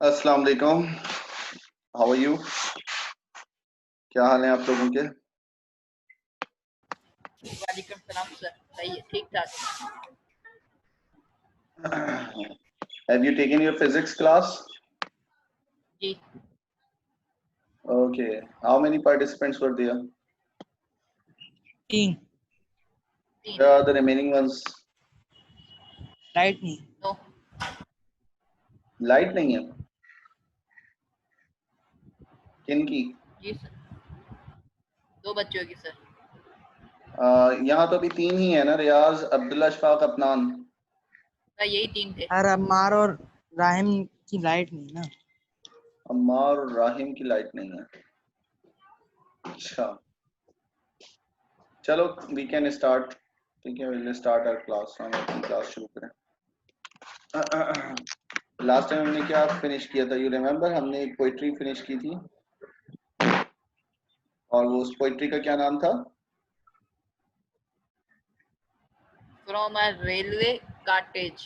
अस्सलाम वालेकुम। How are you? क्या हाल है आप लोगों के? वालेकुम सलाम सर, सही है, ठीक ठाक। Have you taken your physics class? जी Okay. How many participants were there? 3. Where are the remaining ones? Light नहीं. नो लाइट नहीं है किनकी? जी सर, 2 बच्चों की सर। यहाँ तो अभी 3 ही है ना, रियाज, अब्दुल्ला, अशफाक, अफनान। सर यही 3 थे। और अम्मार और राहिम की लाइट नहीं ना. अम्मार और राहिम की लाइट नहीं है। अच्छा चलो वी कैन स्टार्ट। ठीक है, विल स्टार्ट आवर क्लास। हम अपनी क्लास शुरू करें। लास्ट टाइम हमने क्या फिनिश किया था? You remember? हमने एक पोइट्री फिनिश की थी और वो उस पोइट्री का क्या नाम था? From a railway carriage.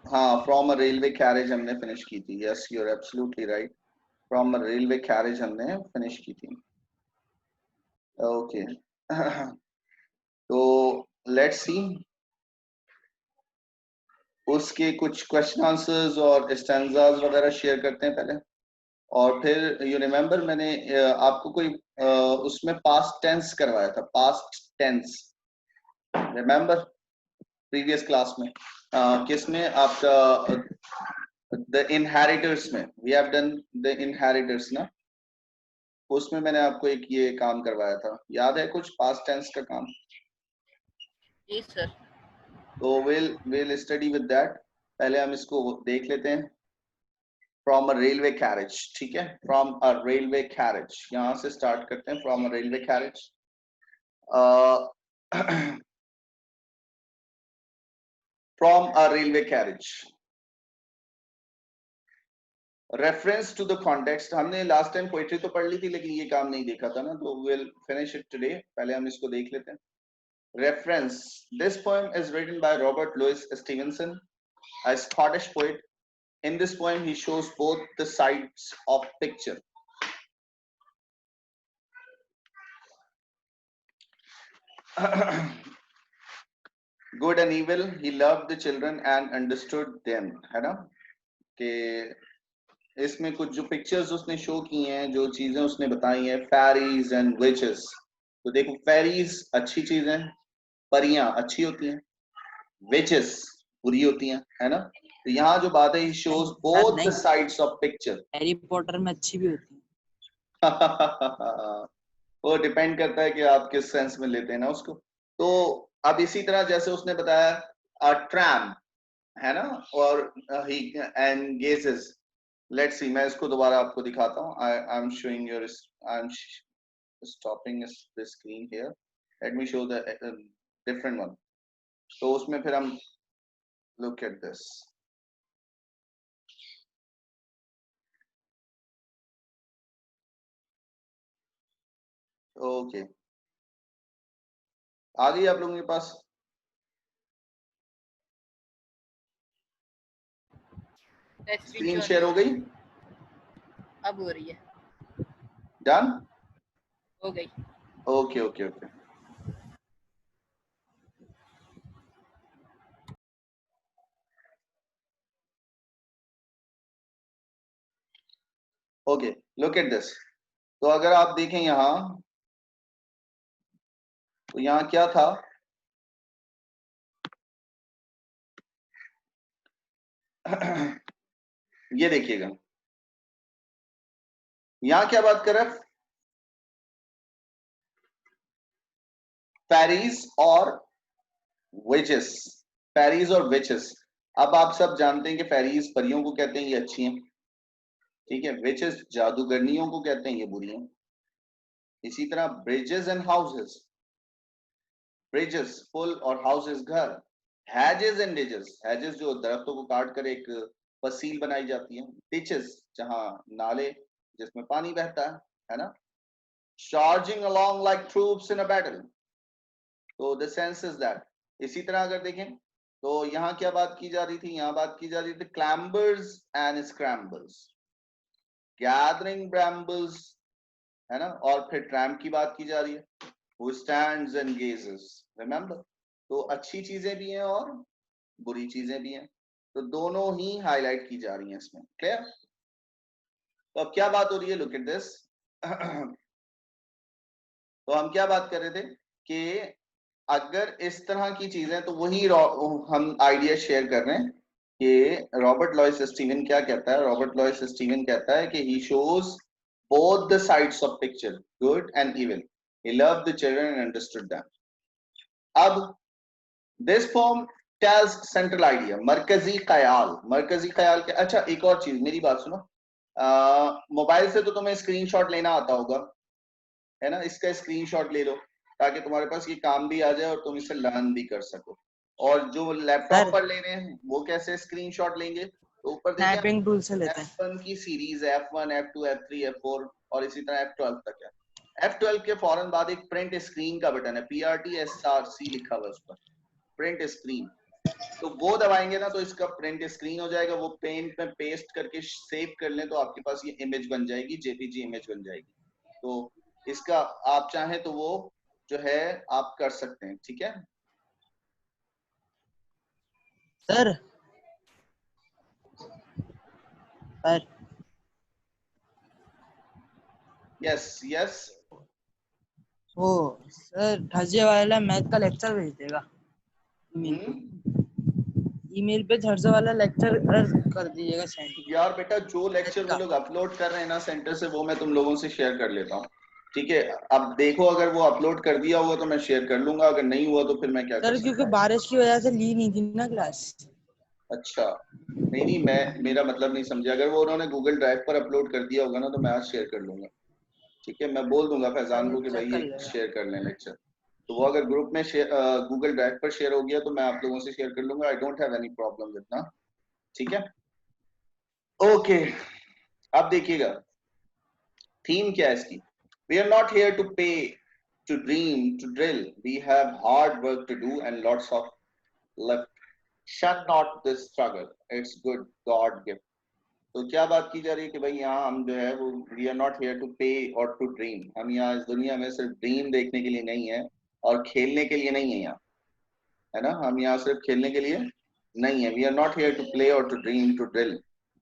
हाँ, फ्रॉम अ रेलवे कैरेज हमने फिनिश की थी। Yes, you are absolutely right. From a railway carriage हमने फिनिश की थी। ओके तो लेट्स सी उसके कुछ क्वेश्चन आंसर्स और स्टैंजास वगैरह शेयर करते हैं पहले, और फिर यू रिमेम्बर मैंने आपको कोई उसमें पास्ट टेंस करवाया था। Past tense remember previous class में? किसमें? आपका द इनहेरिटर्स में। We have done the inheritors ना, उसमें मैंने आपको एक ये काम करवाया था, याद है कुछ पास्ट टेंस का काम? जी सर। तो we'll स्टडी विद दैट। पहले हम इसको देख लेते हैं। फ्रॉम अ रेलवे कैरेज, ठीक है, फ्रॉम अ रेलवे कैरेज, यहां से स्टार्ट करते हैं। From a railway carriage, from a railway carriage, reference to the context. हमने लास्ट टाइम पोइट्री तो पढ़ ली थी लेकिन ये काम नहीं देखा था ना, तो विल फिनिश इट टुडे। पहले हम इसको देख लेते हैं। Reference: This poem is written by Robert Louis Stevenson, a Scottish poet. In this poem, he shows both the sides of picture. Good and evil. He loved the children and understood them. है ना कि इसमें कुछ जो pictures उसने show की हैं, जो चीजें उसने बताई हैं, fairies and witches. तो देखो, fairies अच्छी चीजें, परियां अच्छी होती हैं, witches बुरी होती हैं, है ना। तो यहाँ जो बात है, he shows both the sides of picture. Harry Potter में अच्छी भी होती है. वो डिपेंड करता है कि आप किस सेंस में लेते हैं ना उसको। तो अब इसी तरह जैसे उसने बताया ट्रैम, है ना, और ही एंड गेसेस। लेट्स सी, मैं इसको दोबारा आपको दिखाता हूँ। I am showing your, I am stopping the screen here. Let me show the different one. तो उसमें फिर हम लुक एट दिस। ओके, आ गई आप लोगों के पास? स्क्रीन शेयर हो गई? अब हो रही है। डन? हो गई। Okay okay okay. Okay, look at this. तो अगर आप देखें यहां, तो यहां क्या था? ये देखिएगा, यहां क्या बात कर रहा है? फेरीज और विचेस। फेरीज और विचेस। अब आप सब जानते हैं कि फेरीज परियों को कहते हैं, ये अच्छी हैं, ठीक है। विचेस जादूगरनियों को कहते हैं, ये बुरी हैं। इसी तरह ब्रिजेस एंड हाउसेस, ब्रिजेस पुल और हाउसेस घर। हैजेस एंड डिजेस, हैजेस जो दरख्तों को काट कर एक फसील बनाई जाती है। डिचेस जहां नाले जिसमें पानी बहता है ना। Charging along like troops in a battle, तो द सेंस इज दैट। इसी तरह अगर देखें तो यहाँ क्या बात की जा रही थी? यहाँ बात की जा रही थी क्लैम्बर्स एंड स्क्रैम्बल्स। gathering brambles, है ना, और फिर tramp की बात की जा रही है, who stands and gazes, remember? तो अच्छी चीजें भी हैं और बुरी चीजें भी हैं, तो दोनों ही हाईलाइट की जा रही हैं इसमें, क्लियर? तो अब क्या बात हो रही है, लुक एट दिस। तो हम क्या बात कर रहे थे कि अगर इस तरह की चीजें, तो वही हम आइडिया शेयर कर रहे हैं कि रॉबर्ट लॉइस स्टीवन क्या कहता है। रॉबर्ट लॉइस स्टीवन कहता है कि ही shows both the sides of picture, good and evil. He loved the children and understood them. अब this form tells central idea, मरकजी ख्याल। मरकजी ख्याल के, अच्छा एक और चीज, मेरी बात सुनो, मोबाइल से तो तुम्हें स्क्रीनशॉट लेना आता होगा, है ना, इसका स्क्रीनशॉट ले लो ताकि तुम्हारे पास ये काम भी आ जाए और तुम इसे लर्न भी कर सको। और जो लैपटॉप पर ले रहे हैं वो कैसे स्क्रीनशॉट लेंगे, तो ऊपर देखिए स्नैपिंग टूल से लेते हैं। F1 की सीरीज है, F1, F2, F3, F4 और इसी तरह F12 तक है। F12 के फौरन बाद एक प्रिंट स्क्रीन का बटन है, PRTSRC लिखा हुआ है उस पर, प्रिंट स्क्रीन। तो वो दबाएंगे ना तो इसका प्रिंट स्क्रीन हो जाएगा, वो पेंट में पेस्ट करके सेव कर लें तो आपके पास ये इमेज बन जाएगी, जेपीजी इमेज बन जाएगी। तो इसका आप चाहें तो वो जो है आप कर सकते हैं, ठीक है सर। Sir yes yes. वो सर थर्सडे वाला मैथ का लेक्चर भेज देगा ईमेल पे थर्सडे वाला लेक्चर कर दीजिएगा सेंड। यार बेटा जो लेक्चर वो लोग अपलोड कर रहे हैं ना सेंटर से, वो मैं तुम लोगों से शेयर कर लेता हूँ, ठीक है? अब देखो अगर वो अपलोड कर दिया हुआ तो मैं शेयर कर लूंगा, अगर नहीं हुआ तो फिर मैं क्या कर सर सकता क्योंकि हूँ। बारिश की वजह से ली नहीं थी ना क्लास। अच्छा, नहीं नहीं, मैं मेरा मतलब नहीं समझा, अगर वो उन्होंने गूगल ड्राइव पर अपलोड कर दिया होगा ना तो मैं आज शेयर कर लूंगा, ठीक है? मैं बोल दूंगा फैजान को कि भाई चेक कर ये लेगा। शेयर कर लें लेक्चर, तो वो अगर ग्रुप में गूगल ड्राइव पर शेयर हो गया तो मैं आप लोगों से शेयर कर लूंगा, I don't have any problem with ना, ठीक है? ओके, अब देखिएगा थीम क्या है इसकी। We are not here to play, to dream, to drill, we have hard work to do and lots of left, shun not this struggle, it's good God gift. तो क्या बात की जा रही है कि भाई यहाँ हम जो है वो we are not here to pay और टू ड्रीम, हम यहाँ इस दुनिया में सिर्फ ड्रीम देखने के लिए नहीं है और खेलने के लिए नहीं है यहाँ, है ना, हम यहाँ सिर्फ खेलने के लिए नहीं है। We are not here to play और to dream to drill,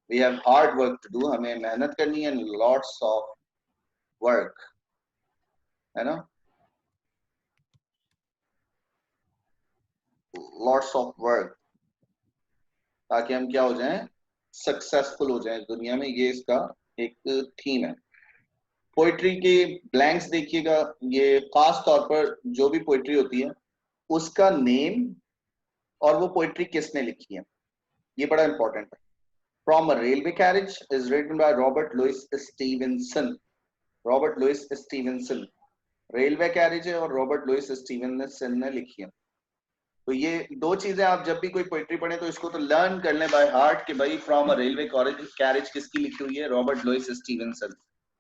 we have hard work to do, हमें मेहनत करनी है, लॉट्स ऑफ वर्क, है ना, लॉट्स ऑफ वर्क, ताकि हम क्या हो जाएं, सक्सेसफुल हो जाएं दुनिया में। ये इसका एक थीम है। पोइट्री के ब्लैंक्स देखिएगा, ये खास तौर पर जो भी पोइट्री होती है उसका नेम और वो पोइट्री किसने लिखी है, ये बड़ा इंपॉर्टेंट है। From a railway carriage is written by Robert Louis Stevenson. Robert Louis Stevenson, railway carriage है और रॉबर्ट लुइस स्टीवेंसन ने लिखी है। तो ये दो चीजें आप जब भी कोई पोइट्री पढ़े तो इसको तो लर्न कर लें बाय हार्ट कि भाई फ्रॉम अ रेलवे कैरेज किसकी लिखी हुई है, रॉबर्ट लुइस स्टीवेंसन।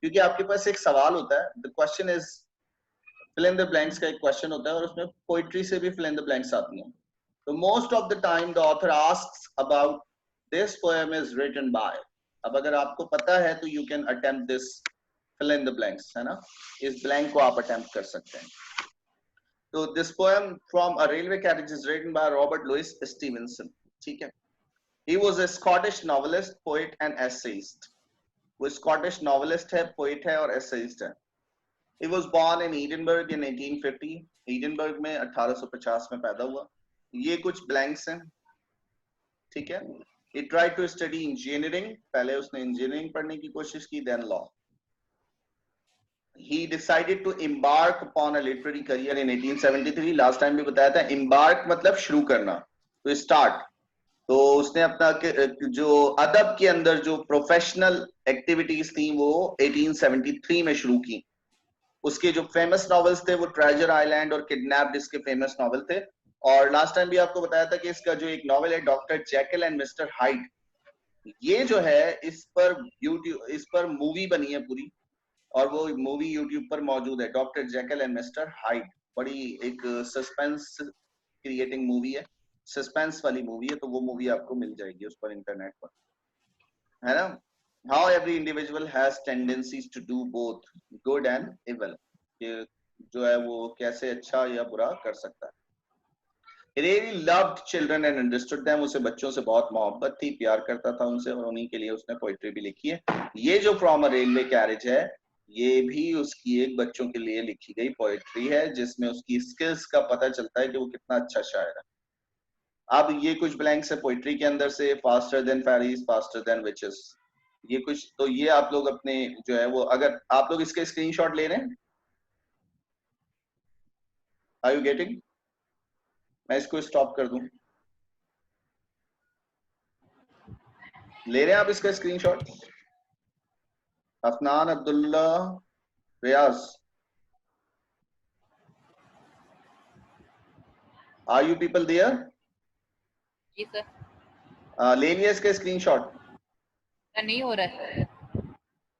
क्योंकि आपके पास एक सवाल होता है, the question is fill in the blanks का एक क्वेश्चन होता है और उसमें पोइट्री से भी फिल इन द ब्लैंक्स आती हैं। तो most of the time the author asks about this poem is written by. अब अगर आपको पता है तो you can attempt this fill in the blanks, है ना, इस ब्लैंक को आप अटेम्प्ट कर सकते हैं। तो this poem from a railway carriage is written by Robert Louis Stevenson, ठीक है? He was a Scottish novelist, poet and essayist. वो स्कॉटिश नॉवेलिस्ट है, पोएट है और एसेइस्ट है। He was born in Edinburgh in 1850. Edinburgh में 1850 में पैदा हुआ। ये कुछ ब्लैंक्स हैं, ठीक है? He tried to study engineering. पहले उसने इंजीनियरिंग पढ़ने की कोशिश की, then law. He decided to embark upon a literary career in 1873. Last time भी बताया था, embark मतलब शुरू करना, तो start। तो उसने अपना जो अदब के अंदर जो प्रोफेशनल एक्टिविटीज थी वो 1873 में शुरू की। उसके जो फेमस नॉवेल्स थे वो ट्रेजर आइलैंड और किडनैप्ड इसके फेमस नॉवेल थे। और लास्ट टाइम भी आपको बताया था कि इसका जो एक नॉवेल है doctor Jekyll and mister hide, ये जो है इस पर मूवी बनी है पूरी, और वो मूवी यूट्यूब पर मौजूद है, doctor Jekyll and mister hide. बड़ी एक सस्पेंस क्रिएटिंग मूवी है, सस्पेंस वाली मूवी है, तो वो मूवी आपको मिल जाएगी उस पर इंटरनेट पर, है ना? How every individual has tendencies to do both good and evil. ये जो है वो कैसे अच्छा या बुरा कर सकता है. He really loved children and understood them. उसे बच्चों से बहुत मोहब्बत थी, प्यार करता था उनसे और उन्हीं के लिए उसने पोइट्री भी लिखी है. ये जो फ्रॉम अ रेलवे कैरेज है ये भी उसकी एक बच्चों के लिए लिखी गई पोइट्री है जिसमें उसकी स्किल्स का पता चलता है कि वो कितना अच्छा शायर है. अब ये कुछ ब्लैंक्स है पोइट्री के अंदर से. Faster than fairies, faster than witches, ये कुछ तो ये आप लोग अपने जो है वो अगर आप लोग इसके स्क्रीनशॉट ले रहे हैं, आर यू गेटिंग? मैं इसको स्टॉप कर दूं, ले रहे हैं आप इसका screenshot? Afnan, Abdullah, Riyaz, are you people there? जी सर. ले लिया इसका स्क्रीनशॉट? सर नहीं हो रहा है.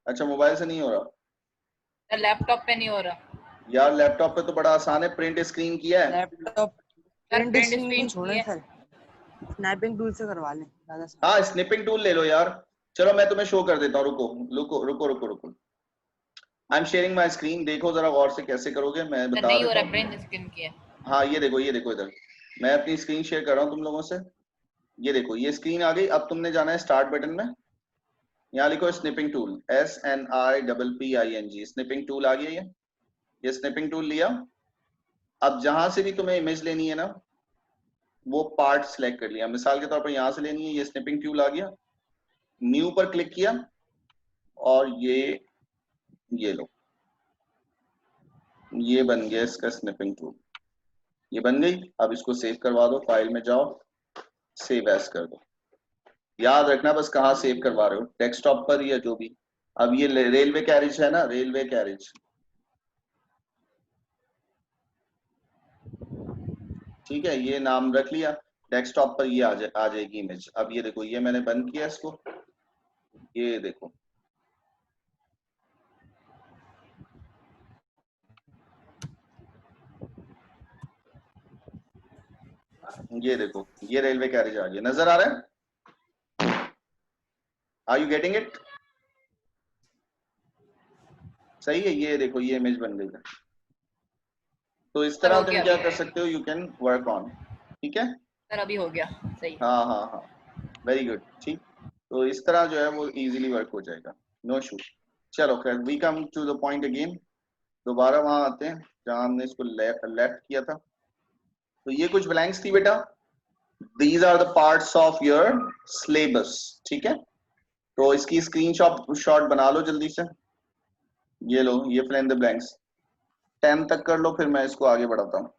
अच्छा, मोबाइल से नहीं हो रहा सर लैपटॉप पे नहीं हो रहा. यार. लैपटॉप पे तो बड़ा आसान है, प्रिंट स्क्रीन किया है. Laptop sir print print screen को स्क्रीन छोड़ें सर, स्नैपिंग टूल से करवा लें ज्यादा सही. हाँ, स्निपिंग टूल ले लो यार. चलो मैं तुम्हें शो कर देता हूँ, रुको रुको रुको रुको रुको. आई एम शेयरिंग माई स्क्रीन, देखो जरा गौर से कैसे करोगे, मैं सर बता नहीं हो देता रहा. हूँ. प्रिंट स्क्रीन किया. हाँ ये देखो इधर मैं अपनी स्क्रीन शेयर कर रहा हूँ तुम लोगों से. ये देखो ये स्क्रीन आ गई. अब तुमने जाना है स्टार्ट बटन में, यहाँ लिखो snipping tool, SNIPPING, snipping tool आ गया. ये स्निपिंग टूल लिया. अब जहां से भी तुम्हें इमेज लेनी है ना वो पार्ट सिलेक्ट कर लिया. मिसाल के तौर पर यहां से लेनी है, ये स्निपिंग टूल आ गया, न्यू पर क्लिक किया और ये लो, ये बन गया इसका स्निपिंग टूल. ये बन गई. अब इसको सेव करवा दो, फाइल में जाओ, सेव एज कर दो. याद रखना बस कहाँ सेव करवा रहे हो, डेस्कटॉप पर या जो भी. अब ये रेलवे कैरेज है ना, रेलवे कैरेज, ठीक है, ये नाम रख लिया. डेस्कटॉप पर ये आ जाएगी इमेज. अब ये देखो ये मैंने बंद किया इसको, ये देखो ये देखो ये रेलवे कैरेज आ गया. नजर आ रहा है? Are you getting it? सही है. ये देखो ये इमेज बन गई है. तो इस तरह तुम क्या कर सकते हो, यू कैन वर्क ऑन. ठीक है सर अभी हो गया सही. हाँ हाँ हाँ, वेरी गुड. ठीक, तो इस तरह जो है वो इजीली वर्क हो जाएगा, नो इशू. चलो खैर, we come to the point again. दोबारा वहां आते हैं जहां हमने इसको लेफ्ट किया था. तो ये कुछ ब्लैंक्स थी बेटा. These are the parts of your syllabus. ठीक है, तो इसकी स्क्रीनशॉट बना लो जल्दी से. ये लो, ये फिल इन द ब्लैंक्स 10 तक कर लो, फिर मैं इसको आगे बढ़ाता हूँ.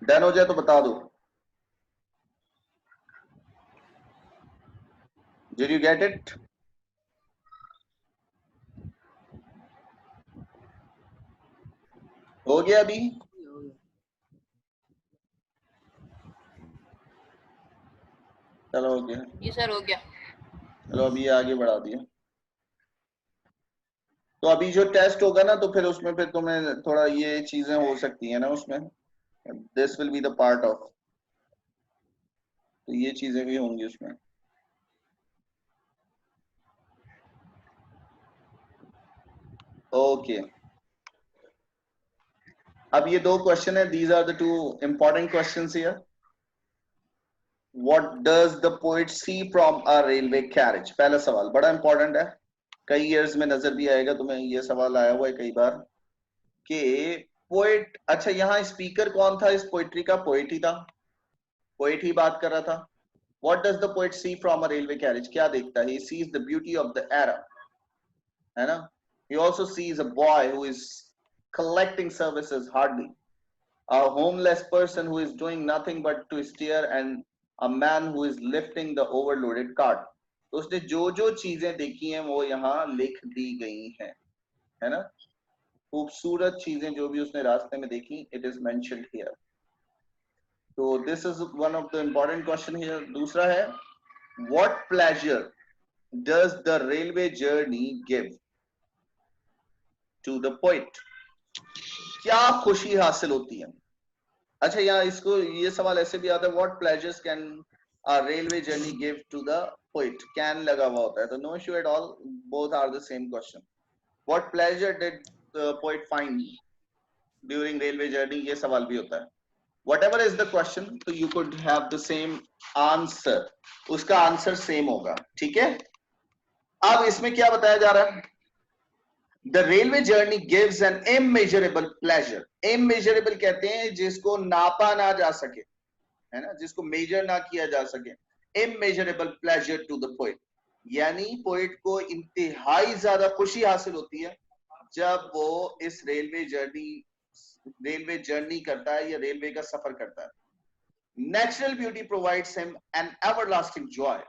डन हो जाए तो बता दो. Did you get it? हो गया अभी? चलो हो गया. जी सर हो गया. चलो अभी आगे बढ़ा दिया. तो अभी जो टेस्ट होगा ना तो फिर उसमें फिर तुम्हें थोड़ा ये चीजें हो सकती है ना उसमें. This will be the part of, तो ये चीजें भी होंगी उसमें. ओके, अब ये दो क्वेश्चन है. These are the two important questions here. What does the poet see from a railway carriage? पहला सवाल बड़ा इंपॉर्टेंट है, कई इयर्स में नजर भी आएगा तुम्हें. ये सवाल आया हुआ है कई बार कि पोएट, अच्छा यहाँ स्पीकर कौन था इस पोएट्री का? पोएट ही था, पोएट ही बात कर रहा था. What does the poet see from a railway carriage? क्या देखता है? He sees the beauty of the era, है ना. He also sees a boy who is collecting services hardly, a homeless person who is doing nothing but to stare, and a man who is lifting the overloaded cart. तो उसने जो जो चीजें देखी हैं वो यहाँ लिख दी गई हैं, है ना. खूबसूरत चीजें जो भी उसने रास्ते में देखी, it is mentioned here. तो this is one of the important question here. दूसरा है, what pleasure does the railway journey give to the poet? क्या खुशी हासिल होती है? अच्छा यहाँ इसको ये सवाल ऐसे भी आता है, what pleasures can a railway journey give to the poet? Can लगा हुआ होता है, तो no issue at all. Both are the same question. What pleasure did the poet find during railway journey? ये सवाल भी होता है. Whatever is the question, so you could have the same answer. उसका आंसर सेम होगा. ठीक है. अब इसमें क्या बताया जा रहा है? The railway journey gives an immeasurable pleasure. Immeasurable कहते हैं जिसको नापा ना जा सके, है ना, जिसको मेजर ना किया जा सके. Immeasurable pleasure to the poet. यानी पोएट को इंतहाई ज्यादा खुशी हासिल होती है जब वो इस रेलवे जर्नी करता है या रेलवे का सफर करता है. Natural beauty provides him an everlasting joy.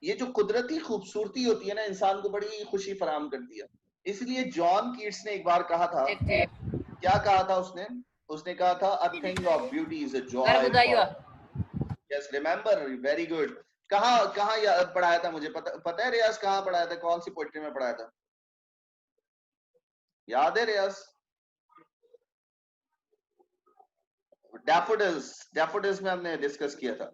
ये जो कुदरती खूबसूरती होती है ना, इंसान को बड़ी खुशी फराहम करती है. इसलिए जॉन कीट्स ने एक बार कहा था, क्या कहा था उसने कहा था, a thing of beauty is a joy. Yes, remember, very good. कहाँ पढ़ाया था, मुझे पता है रियाज, कहाँ पढ़ाया था, कौन सी पोएट्री में पढ़ाया था, याद है रियाज? डैफोडिल्स में हमने डिस्कस किया था.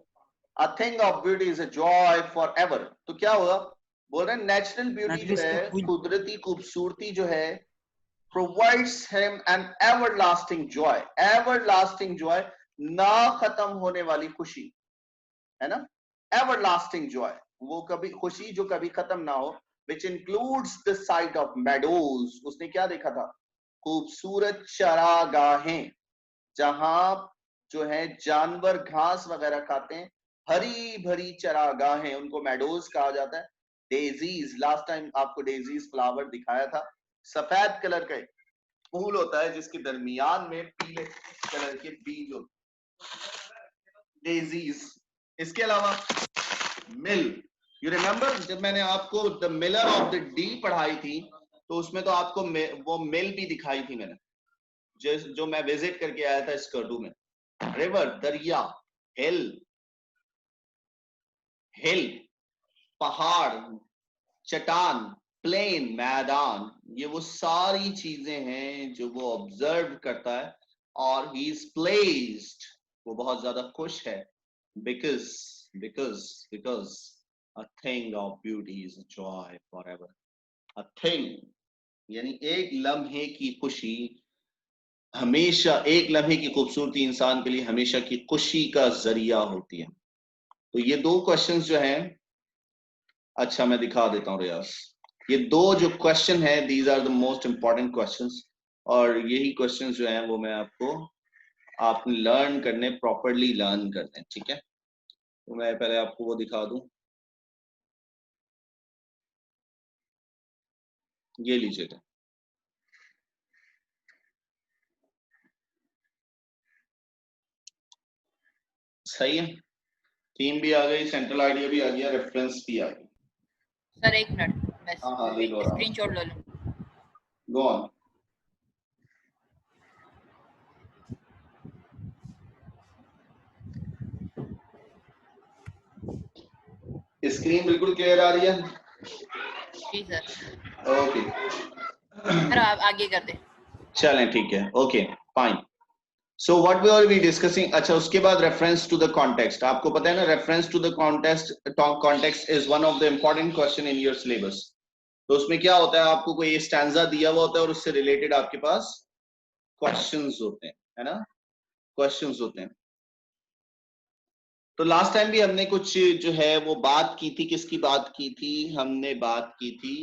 A thing of beauty is a joy forever. तो क्या होगा, बोल रहे हैं नेचुरल ब्यूटी जो है, कुदरती खूबसूरती जो है, provides him an everlasting joy. Everlasting joy, ना खत्म होने वाली खुशी, है ना. Everlasting joy, वो कभी खुशी जो कभी खत्म ना हो. Which includes the sight of meadows. उसने क्या देखा था, खूबसूरत चरागाहें, जहां जो है जानवर घास वगैरह खाते हैं, हरी भरी चरागाहें, उनको मेडोज कहा जाता है. डेजीज, लास्ट टाइम आपको डेजीज फ्लावर दिखाया था. सफेद कलर का फूल होता है जिसके दरमियान में पीले कलर के बीज होते हैं, डेजीज. इसके अलावा मिल, यू रिमेम्बर जब मैंने आपको the Miller of the D पढ़ाई थी, तो उसमें तो आपको वो मिल भी दिखाई थी मैंने, जो मैं विजिट करके आया था स्कर्डू में. रिवर, दरिया, हिल, पहाड़, चट्टान, प्लेन, मैदान, ये वो सारी चीजें हैं जो वो ऑब्जर्व करता है. और ही इज प्लेस्ड, वो बहुत ज्यादा खुश है, because a thing of beauty is a joy forever. A thing यानी एक लम्हे की खुशी, हमेशा एक लम्हे की खूबसूरती इंसान के लिए हमेशा की खुशी का जरिया होती है. तो ये दो क्वेश्चंस जो हैं, अच्छा मैं दिखा देता हूँ रियाज, ये दो जो क्वेश्चन है, these are the most important questions. और यही क्वेश्चंस जो हैं वो मैं आपने लर्न करने, प्रॉपरली लर्न करने. ठीक है, तो मैं पहले आपको वो दिखा दूं, ये लीजिएगा. सही है, थीम भी आ गई, सेंट्रल आइडिया भी आ गया, रेफरेंस भी आ गई. सर एक मिनट, मैं स्क्रीनशॉट ले लूं. Go on. स्क्रीन बिल्कुल क्लियर आ रही है? जी सर. ओके, सर आप आगे कर दे. चलें ठीक है, okay fine. So what we will be discussing, अच्छा उसके बाद reference to the context. आपको पता है ना, reference to the context is one of the important question in your syllabus. तो उसमें क्या होता है, आपको कोई स्टैंजा दिया हुआ होता है और उससे रिलेटेड आपके पास क्वेश्चंस होते हैं, है ना, क्वेश्चंस होते हैं. तो लास्ट टाइम भी हमने कुछ जो है वो बात की थी, किसकी बात की थी, हमने बात की थी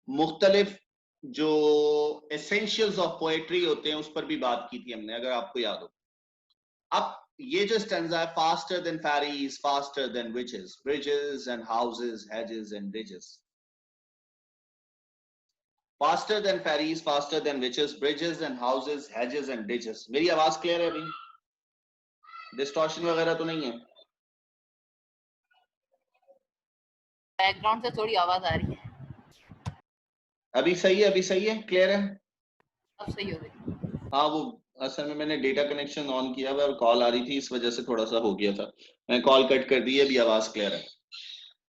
मुख्तलिफ जो एसेंशियल्स ऑफ पोएट्री होते हैं उस पर भी बात की थी हमने, अगर आपको याद हो. अब ये जो स्टैंजा है, faster than fairies, faster than witches, bridges and houses, hedges and ridges. Faster than fairies, faster than witches, bridges and houses, hedges and ridges. मेरी आवाज क्लियर है? अभी डिस्टॉर्शन वगैरह तो नहीं है? बैकग्राउंड से थोड़ी आवाज आ रही है. अभी सही है? अभी सही है, क्लियर है? अब सही हो गई. हाँ, वो असल में मैंने डेटा कनेक्शन ऑन किया हुआ और कॉल आ रही थी, इस वजह से थोड़ा सा हो गया था. मैं कॉल कट कर दी, अभी आवाज क्लियर है.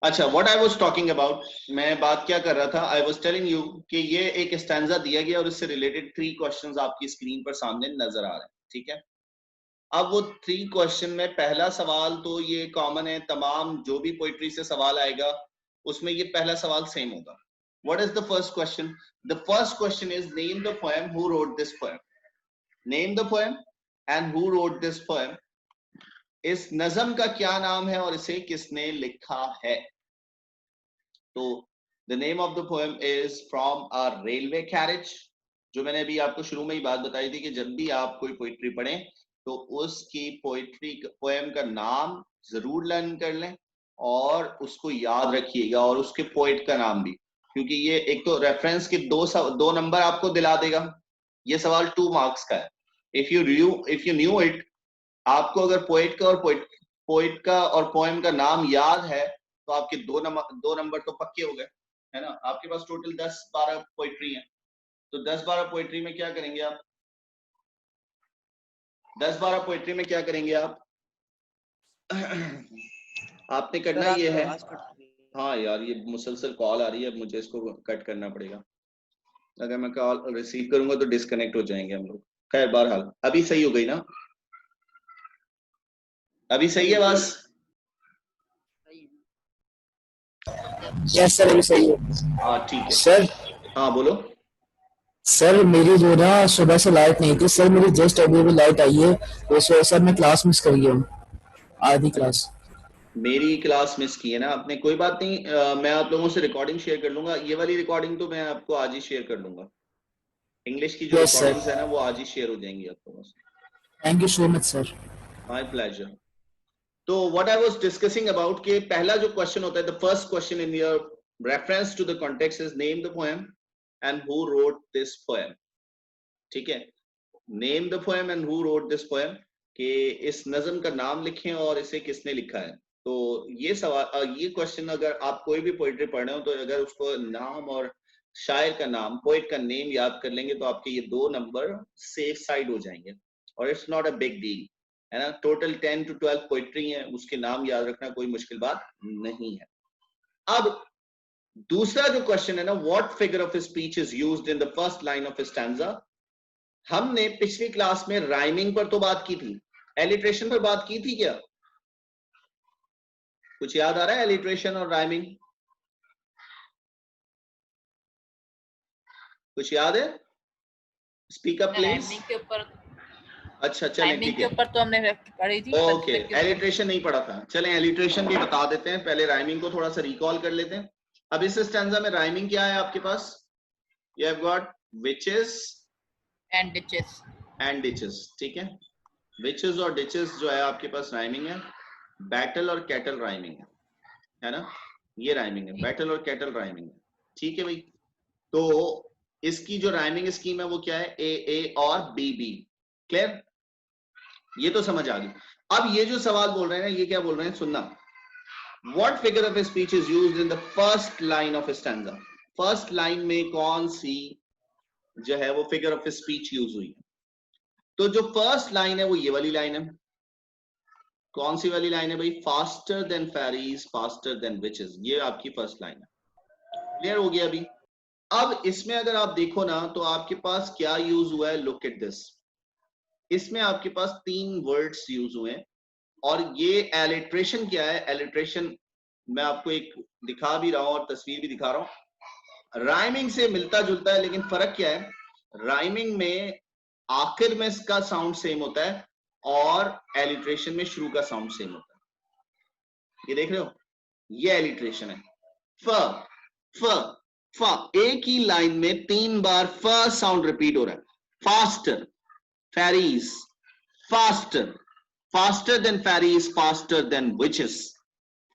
अच्छा, what I was talking about, मैं बात क्या कर रहा था, आई वाज टेलिंग यू कि ये एक स्टैंजा दिया गया और इससे रिलेटेड 3 क्वेश्चंस आपकी स्क्रीन पर सामने नजर आ रहे हैं. ठीक है, अब वो 3 क्वेश्चन में पहला सवाल तो ये कॉमन है, तमाम जो भी पोइट्री से सवाल आएगा उसमें ये पहला सवाल सेम होगा. What is the first question? The first question is name the poem, who wrote this poem. Name the poem and who wrote this poem. इस नज़म का क्या नाम है और इसे किसने लिखा है. तो the name of the poem is from a railway carriage. जो मैंने अभी आपको शुरू में ही बात बताई थी कि जब भी आप कोई पोइट्री पढ़ें तो उसकी पोइट्री पोएम का नाम जरूर लर्न कर लें और उसको याद रखिएगा और उसके पोइट का नाम भी, क्योंकि ये एक तो रेफरेंस के दो नंबर आपको दिला देगा. ये सवाल 2 मार्क्स का है. इफ यू न्यू इट, आपको अगर पोइट का और पोएम का नाम याद है तो आपके 2 नंबर तो पक्के हो गए, है ना. आपके पास टोटल 10-12 पोइट्री है, तो 10-12 पोइट्री में क्या करेंगे आप? 10-12 पोइट्री में क्या करेंगे आप? आपने करना ये है. हाँ यार, ये मुसलसल कॉल आ रही है, मुझे इसको कट करना पड़ेगा. अगर मैं कॉल रिसीव करूंगा तो डिस्कनेक्ट हो जाएंगे हम लोग. खैर, बहरहाल अभी सही हो गई ना? अभी सही है बस? यस सर, अभी सही है. हाँ ठीक है सर. हाँ बोलो. सर मेरी जो ना सुबह से लाइट नहीं थी सर, मेरी जस्ट अभी अभी लाइट आई है, तो इस वजह से मैं क्लास मिस कर गया हूँ, आधी क्लास. मेरी क्लास मिस की है ना आपने? कोई बात नहीं, मैं आप लोगों से रिकॉर्डिंग शेयर कर लूंगा. ये वाली रिकॉर्डिंग तो मैं आपको आज ही शेयर कर लूंगा. इंग्लिश की जो Yes, sir. रिकॉर्डिंग्स है ना वो आज ही शेयर हो जाएंगी आपको. बस. Thank you so much sir. My pleasure. तो what I was discussing about के पहला जो क्वेश्चन होता है, the first question in your reference to the context is name the poem and who wrote this poem. ठीक है, name the poem and who wrote this poem, कि इस नज्म का नाम लिखें और इसे किसने लिखा है. तो ये सवाल, ये क्वेश्चन अगर आप कोई भी पोइट्री पढ़ रहे हो तो अगर उसको नाम और शायर का नाम, पोइट का नेम याद कर लेंगे तो आपके ये 2 नंबर सेफ साइड हो जाएंगे. और it's not a big deal, है ना. टोटल 10 to 12 पोइट्री है, उसके नाम याद रखना कोई मुश्किल बात नहीं है. अब दूसरा जो क्वेश्चन है ना, what figure of speech is used in the first line of stanza. हमने पिछली क्लास में राइमिंग पर तो बात की थी, एलिट्रेशन पर बात की थी क्या? कुछ याद आ रहा है? एलिट्रेशन और राइमिंग कुछ याद है? Speak up please. राइमिंग के ऊपर, अच्छा चलें, राइमिंग ठीक के है. ऊपर तो हमने पढ़ी थी. ओके, एलिट्रेशन नहीं पढ़ा था. चलें एलिट्रेशन भी बता देते हैं, पहले राइमिंग को थोड़ा सा रिकॉल कर लेते हैं. अब इस स्टैंजा में राइमिंग क्या है आपके पास? You have got witches and ditches. And ditches. ठीक है, विचेस और डिचेस जो है आपके पास राइमिंग है. बैटल और कैटल राइमिंग है ना. ये राइमिंग है, बैटल और कैटल राइमिंग है. ठीक है भाई. तो इसकी जो राइमिंग स्कीम है वो क्या है? ए ए और बी बी. क्लियर? ये तो समझ आ गई. अब ये जो सवाल बोल रहे हैं ना, ये क्या बोल रहे हैं सुनना. What figure of speech is used in the first line of stanza. First line में कौन सी जो है वो फिगर ऑफ स्पीच यूज हुई है? तो जो फर्स्ट लाइन है वो ये वाली लाइन है. कौन सी वाली लाइन है भाई? Faster than fairies, faster than witches. ये आपकी फर्स्ट लाइन है. क्लियर हो गया अभी? अब इसमें अगर आप देखो ना तो आपके पास क्या यूज हुआ है. Look at this. इसमें आपके पास 3 वर्ड्स यूज हुए हैं. और ये एलिट्रेशन क्या है? एलिट्रेशन मैं आपको एक दिखा भी रहा हूं और तस्वीर भी दिखा रहा हूं. राइमिंग से मिलता जुलता है, लेकिन फर्क क्या है? राइमिंग में आखिर में इसका साउंड सेम होता है और एलिट्रेशन में शुरू का साउंड सेम होता है. ये देख रहे हो, ये एलिट्रेशन है. फ फ फ, एक ही लाइन में 3 बार फ साउंड रिपीट हो रहा है. Faster, fairies, faster, faster than fairies, faster than witches.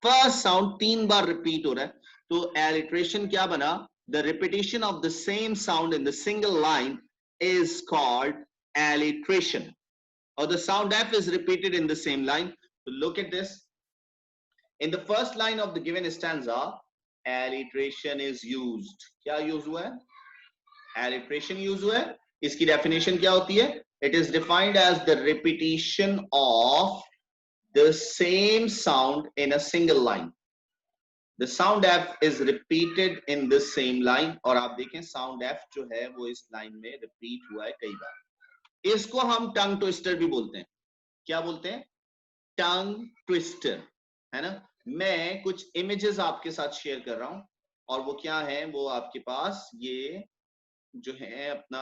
First sound 3 बार रिपीट हो रहा है. तो एलिट्रेशन क्या बना? The repetition of the same sound in the single line is called alliteration, or the sound F is repeated in the same line. So look at this. In the first line of the given stanza, alliteration is used. क्या use हुआ है? Alliteration use हुआ है. इसकी definition क्या होती है? It is defined as the repetition of the same sound in a single line. The sound F is repeated in the same line. और आप देखें sound F जो है वो इस लाइन में रिपीट हुआ है कई बार. इसको हम टंग ट्विस्टर भी बोलते हैं. क्या बोलते हैं? टंग ट्विस्टर, है ना। मैं कुछ इमेजेस आपके साथ शेयर कर रहा हूं, और वो क्या है, वो आपके पास ये जो है अपना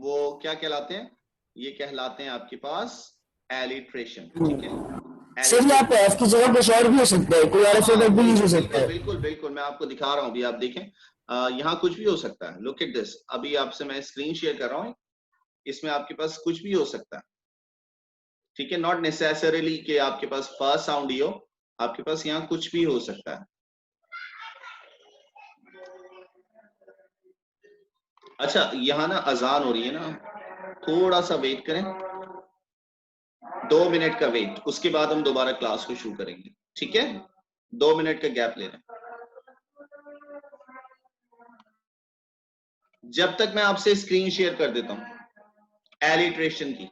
वो क्या कहलाते हैं? ये कहलाते हैं आपके पास एलिट्रेशन, ठीक है। सर यहाँ पे एफ की जगह कुछ और भी हो सकता है, कोई और एल्फाबेट भी यूज हो सकता है। बिल्कुल बिल्कुल, मैं आपको दिखा रहा हूँ अभी, आप देखें। यहाँ कुछ भी हो सकता है। लुक एट दिस, अभी आपसे मैं स्क्रीन शेयर कर रहा हूँ, इसमें आपके पास कुछ भी हो सकता है, ठीक है। नॉट नेसेसरीली कि आपके पास फर्स्ट साउंड ही हो, आपके पास यहाँ कुछ भी हो सकता है। अच्छा, यहाँ ना अजान हो रही है ना, थोड़ा सा वेट करें, 2 मिनट का वेट, उसके बाद हम दोबारा क्लास को शुरू करेंगे, ठीक है। 2 मिनट का गैप ले रहे हैं। जब तक मैं आपसे स्क्रीन शेयर कर देता हूं एलिट्रेशन की।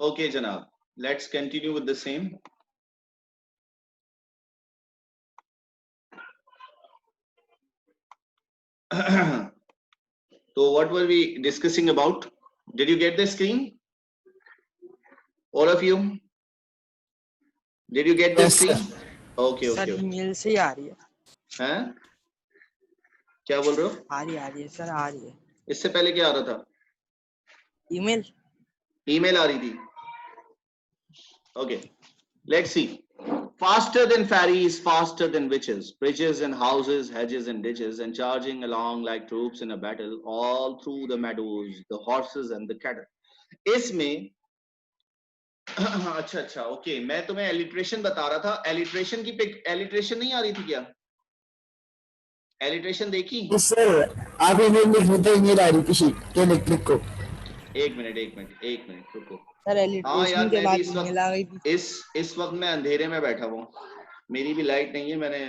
ओके जनाब, let's continue with the same. So what were we discussing about? Did you get the screen? All of you? Did you get the Yes, screen? sir. Okay, sir okay. Email से ही आ रही है। हैं? क्या बोल रहे हो? आ रही है सर, आ रही है। इससे पहले क्या आ रहा था? ईमेल ईमेल आ रही थी। Okay, let's see. Faster than ferries, faster than witches, bridges and houses, hedges and ditches, and charging along like troops in a battle, all through the meadows, the horses and the cattle. इसमें अच्छा okay, मैं तुम्हें alliteration बता रहा था। Alliteration की pick, alliteration नहीं आ रही थी क्या? एलिट्रेशन देखी? सर आप ईमेल लिख देते, ईमेल आ रही थी शीट के इलेक्ट्रिक को। एक मिनट रुको। सर हाँ एलिट्रेशन यार, के मैं बाद भी ईमेल आ गई थी। इस वक्त मैं अंधेरे में बैठा हुआ हूँ, मेरी भी लाइट नहीं है, मैंने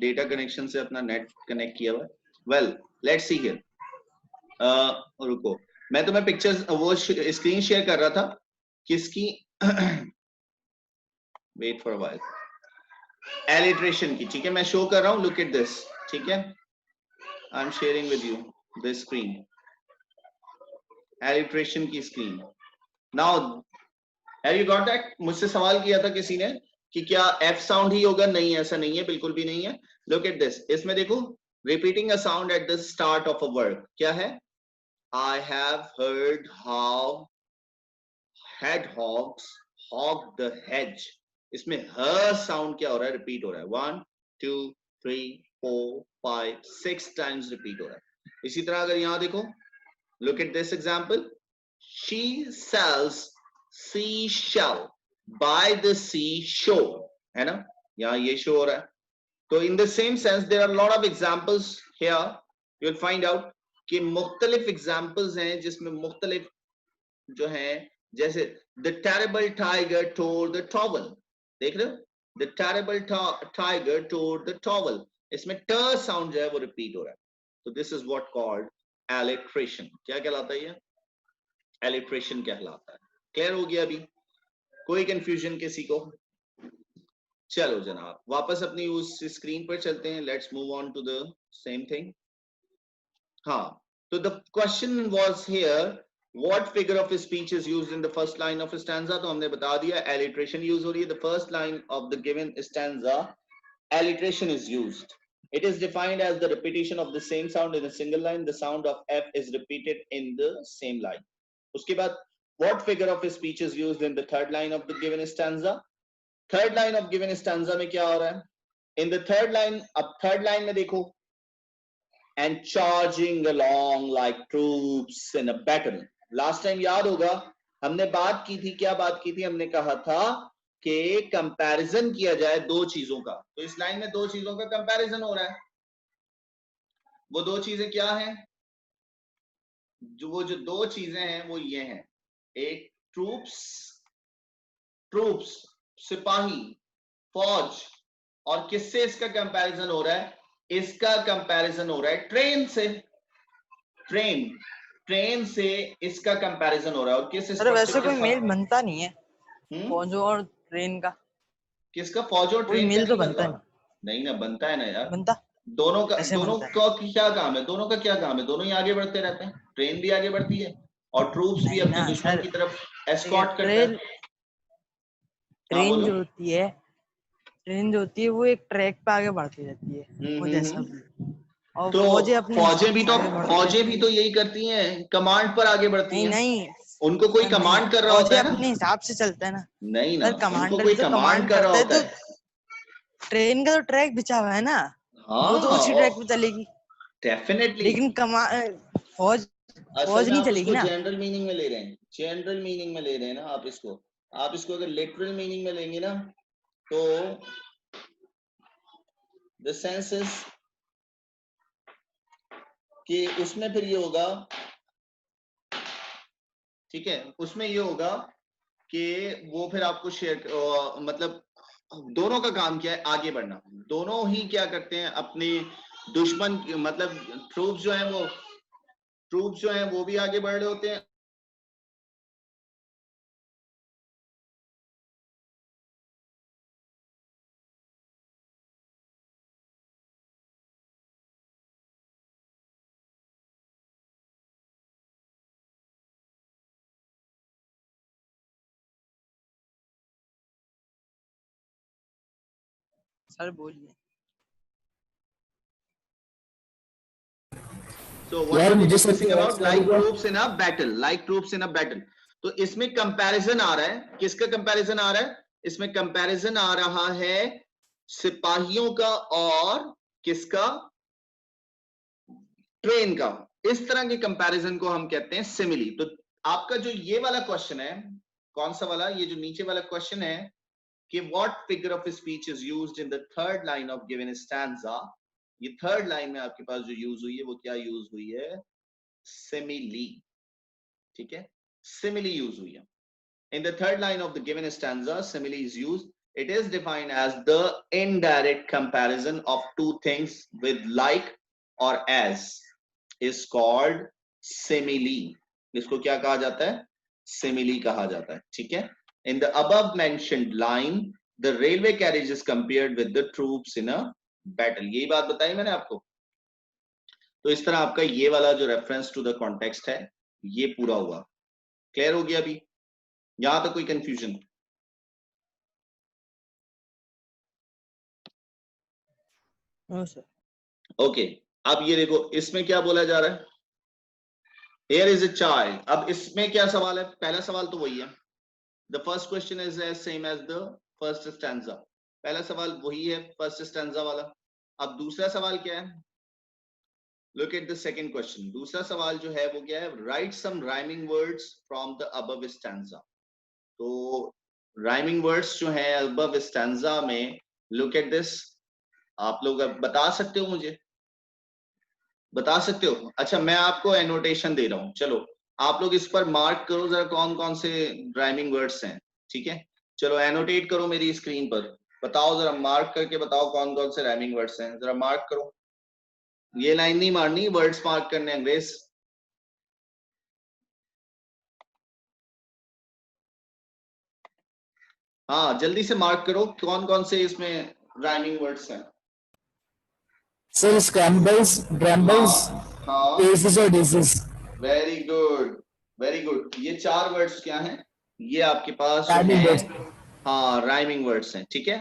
डेटा कनेक्शन से अपना नेट कनेक्ट किया हुआ है। वेल लेट्स सी हियर, रुको, मैं तुम्हें पिक्चर्स वो स्क्रीन शेयर कर रहा था किसकी wait for a while, alliteration की, ठीक है, मैं शो कर रहा हूँ, लुक एट दिस, ठीक है, I am sharing with you this screen, alliteration की screen. Now have you got that? मुझसे सवाल किया था किसी ने कि क्या एफ साउंड ही होगा, नहीं ऐसा नहीं है, बिल्कुल भी नहीं है। लुक एट दिस, इसमें देखो, repeating a sound at the start of a word, क्या है? I have heard how hedgehogs hog the hedge, इसमें ह साउंड क्या हो रहा है? रिपीट हो रहा है, 1 2 3 4 5 6 टाइम्स रिपीट हो रहा है। इसी तरह अगर यहां देखो, look at this example, she sells seashell by the seashore, है ना, यहां ये शो हो रहा है। तो in the same sense there are a lot of examples here, you'll find out कि मुख्तलिफ examples हैं जिसमें मुख्तलिफ जो हैं, जैसे the terrible tiger tore the towel, देख रहे हो, the terrible tiger tore the towel, इसमें ट साउंड जो है वो रिपीट हो रहा है। तो this is what called alliteration. क्या कहलाता है ये? एलिट्रेशन कहलाता है। क्लियर हो गया? अभी कोई कंफ्यूजन किसी को? चलो जनाब वापस अपनी उस स्क्रीन पर चलते हैं, let's move on to the same thing. हाँ, तो the question was here, what figure of speech is used in the first line of a stanza? तो हमने बता दिया alliteration यूज हो रही है। The first line of the given stanza, alliteration is used. It is defined as the repetition of the same sound in a single line. The sound of F is repeated in the same line. उसके बाद what figure of speech is used in the third line of the given stanza? Third line of given stanza में क्या हो रहा है? In the third line, अब third line में देखो, and charging along like troops in a battle. Last time याद होगा हमने बात की थी, क्या बात की थी? हमने कहा था कि कंपैरिजन किया जाए दो चीजों का। तो इस लाइन में दो चीजों का कंपैरिजन हो रहा है। वो दो चीजें क्या हैं? जो दो चीजें हैं वो ये हैं, एक ट्रूप्स सिपाही, फौज, और किससे इसका कंपैरिजन हो रहा है? इसका कंपैरिजन हो रहा है ट्रेन से। ट्रेन से इसका कंपैरिजन हो रहा है। और किस सर वैसे कोई मेल बनता नहीं है फौजों और ट्रेन का? किसका? फौज और ट्रेन का मेल तो नहीं बनता बनता? नहीं ना, बनता है ना यार, बनता दोनों का क्या काम है? दोनों का क्या काम है? दोनों ही आगे बढ़ते रहते हैं, ट्रेन भी आगे बढ़ती है और ट्रूप्स भी अपने दुश्मन की तरफ एस्कॉर्ट करता है। ट्रेन जो होती है, वो एक ट्रैक पे आगे बढ़ती रहती है, वो जैसा भी। और तो फौजें भी तो यही करती हैं, कमांड पर आगे बढ़ती हैं। नहीं, उनको कोई कमांड कर रहा होता है ना, अपने हिसाब से चलता है ना। नहीं ना, उनको कोई तो कमांड कर रहा होता है। ट्रेन का तो ट्रैक बिछा हुआ है ना, वो तो उसी ट्रैक पे चलेगी डेफिनेटली, लेकिन फौज नहीं चलेगी ना। जनरल मीनिंग में ले रहे हैं, जनरल मीनिंग में ले रहे हैं ना आप इसको अगर लिटरल मीनिंग में लेंगे ना तो द सेंस इज कि उसमें फिर ये होगा, ठीक है, उसमें ये होगा कि वो फिर आपको शेयर, मतलब दोनों का काम क्या है? आगे बढ़ना। दोनों ही क्या करते हैं? अपने दुश्मन, मतलब ट्रूप्स जो हैं वो भी आगे बढ़ रहे होते हैं। सर बोलिए। So what were we discussing about? Like troops in a battle. तो इसमें कंपैरिजन आ रहा है, किसका कंपैरिजन आ रहा है? इसमें कंपैरिजन आ रहा है सिपाहियों का और किसका? ट्रेन का। इस तरह के कंपैरिजन को हम कहते हैं सिमिली। तो आपका जो ये वाला क्वेश्चन है, कौन सा वाला, ये जो नीचे वाला क्वेश्चन है कि what figure of speech is used in the third line of given stanza, ये थर्ड लाइन में आपके पास जो यूज हुई है वो क्या यूज हुई है, सिमिली, ठीक है, सिमिली यूज हुई है। In the third line of the given stanza, simile is used. It is defined as the indirect comparison of two things with like or as is called simile. इसको क्या कहा जाता है, simile कहा जाता है, ठीक है। In the above mentioned line, the railway carriage is compared with the troops in a battle. यही बात बताई मैंने आपको। तो इस तरह आपका ये वाला जो रेफरेंस टू द कॉन्टेक्स्ट है ये पूरा हुआ। क्लियर हो गया अभी? यहां तक कोई कंफ्यूजन? ओके, अब ये देखो इसमें क्या बोला जा रहा है, हियर इज अ चाइल्ड। अब इसमें क्या सवाल है, पहला सवाल तो वही है, the first question is same as the first stanza, पहला सवाल वही है फर्स्ट स्टैंजा वाला। अब दूसरा सवाल क्या है, look at the second question. दूसरा सवाल जो है वो क्या है, write some rhyming words from the above stanza. तो राइमिंग वर्ड्स जो है अबव स्टैंजा में, लुक एट दिस, आप लोग अब बता सकते हो, मुझे बता सकते हो? अच्छा, मैं आपको एनोटेशन दे रहा हूं, चलो आप लोग इस पर मार्क करो जरा कौन कौन से राइमिंग वर्ड्स हैं, ठीक है। चलो एनोटेट करो मेरी स्क्रीन पर, बताओ जरा, मार्क करके बताओ कौन कौन से राइमिंग वर्ड्स हैं, जरा मार्क करो। ये लाइन नहीं मारनी, वर्ड्स मार्क करने अंग्रेज। हाँ जल्दी से मार्क करो कौन कौन से इसमें राइमिंग वर्ड्स हैं। सर स्क्रैम्बल्स, ब्रैम्बल्स, हाँ डेज़िस और daisies. Very good, very good. ये चार वर्ड्स क्या हैं, ये आपके पास जो राइमिंग हैं, वर्ड्स। हाँ राइमिंग वर्ड्स हैं, ठीक है।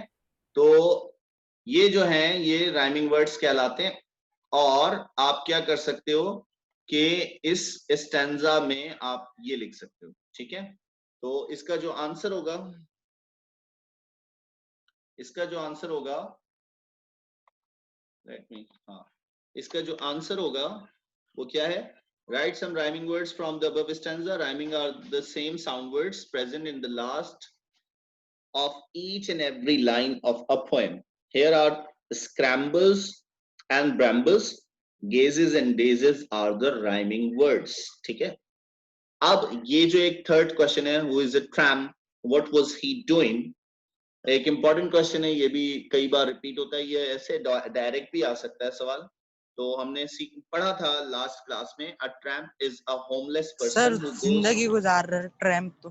तो ये जो हैं ये राइमिंग वर्ड्स कहलाते हैं। और आप क्या कर सकते हो कि इस स्टैंजा में आप ये लिख सकते हो, ठीक है। तो इसका जो आंसर होगा, इसका जो आंसर होगा, लेट मी, हाँ इसका जो आंसर होगा वो क्या है, write some rhyming words from the above stanza. Rhyming are the same sound words present in the last of each and every line of a poem. Here are scrambles and brambles, gazes and dazes are the rhyming words, ठीक है। अब ये जो एक third question है, who is a tramp, what was he doing, एक important question है, ये भी कई बार रिपीट होता है, ये ऐसे डायरेक्ट भी आ सकता है सवाल। तो हमने पढ़ा था लास्ट क्लास में, a tramp is a homeless person who goes, जिंदगी गुजार रहा है ट्रैम्प। तो